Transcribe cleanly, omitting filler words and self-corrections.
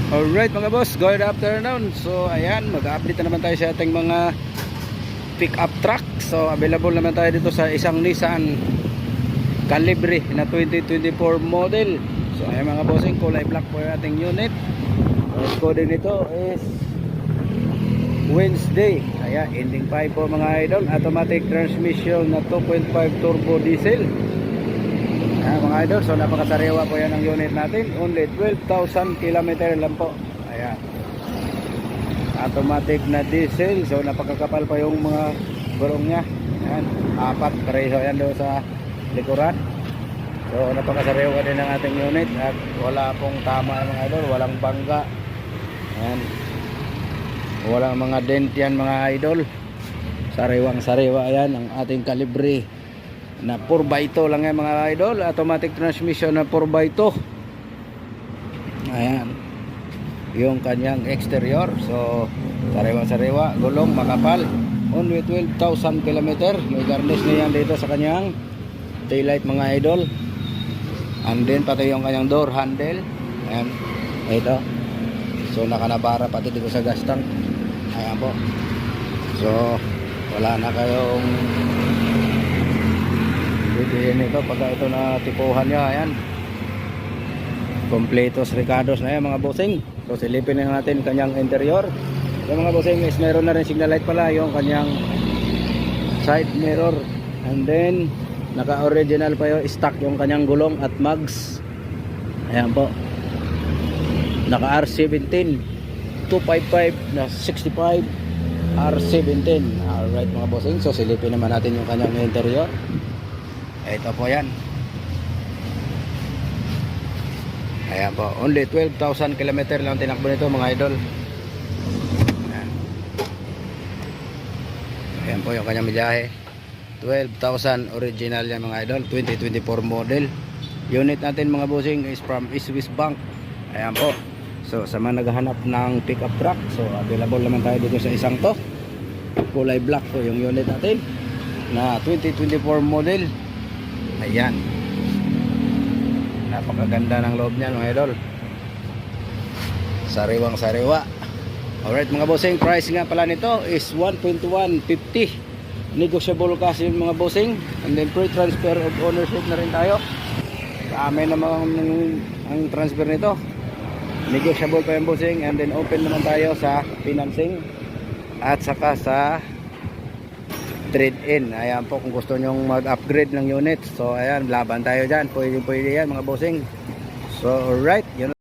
Alright mga boss, good afternoon. So ayan, mag-update na naman tayo sa ating mga pick-up truck. So available naman tayo dito sa isang Nissan Calibre na 2024 model. So ayan mga bossing, kulay black po yung ating unit. Ang code nito is Wednesday. Ayan, ending 5 po mga idol. Automatic transmission na 2.5 turbo diesel. Ayan mga idol, so napakasariwa po yan ang unit natin. Only 12,000 km lang po. Ayan, automatic na diesel. So napakakapal pa yung mga gulong nya. Ayan, 4 pareho yan doon sa likuran. So napakasariwa din ang ating unit. At wala pong tama mga idol, walang bangga. Ayan, walang mga dent yan mga idol. Sariwang sariwa yan ang ating Calibre na 4x2 lang yan mga idol. Automatic transmission na 4x2. Ayan yung kanyang exterior. So sariwa gulong makapal. Only 12,000 km. May garnish na yan dito sa kanyang taillight mga idol. And then pati yung kanyang door handle. Ayan, ito. So nakanabara pati dito sa gas tank. Ayan po. So wala na kayong bibihin ito pagka ito na tipuhan nyo. Ayan, completos ricados na yan mga bossing. So silipin na natin kanyang interior. Yung mga bossing is meron na rin signal light pala yung kanyang side mirror. And then naka original pa yung stock yung kanyang gulong at mags. Ayan po, naka R17 255 na 65 R17. Alright mga bossing, so silipin naman natin yung kanyang interior. Ito po yan. Ayan po, only 12,000 km lang tinakbo nito mga idol. Ayan, ayan po yung kanyang millahe. 12,000 original yan mga idol, 2024 model. Unit natin mga bossing is from Swiss Bank. Ayan po. So sa mga naghahanap ng pickup truck, so available naman tayo dito sa isang to. Kulay black po yung unit natin na 2024 model. Ayan, napakaganda ng loob niyan mga idol. Sariwang sariwa. Alright mga bossing, price nga pala nito is 121.50. Negotiable kasi mga bossing. And then free transfer of ownership na rin tayo. Sa amin naman ang transfer nito. Negotiable pa yung bossing. And then open naman tayo sa financing at saka sa trade-in. Ayan po, kung gusto nyong mag-upgrade ng unit. So ayan, laban tayo dyan. Pwede yan mga bossing. So alright, yun.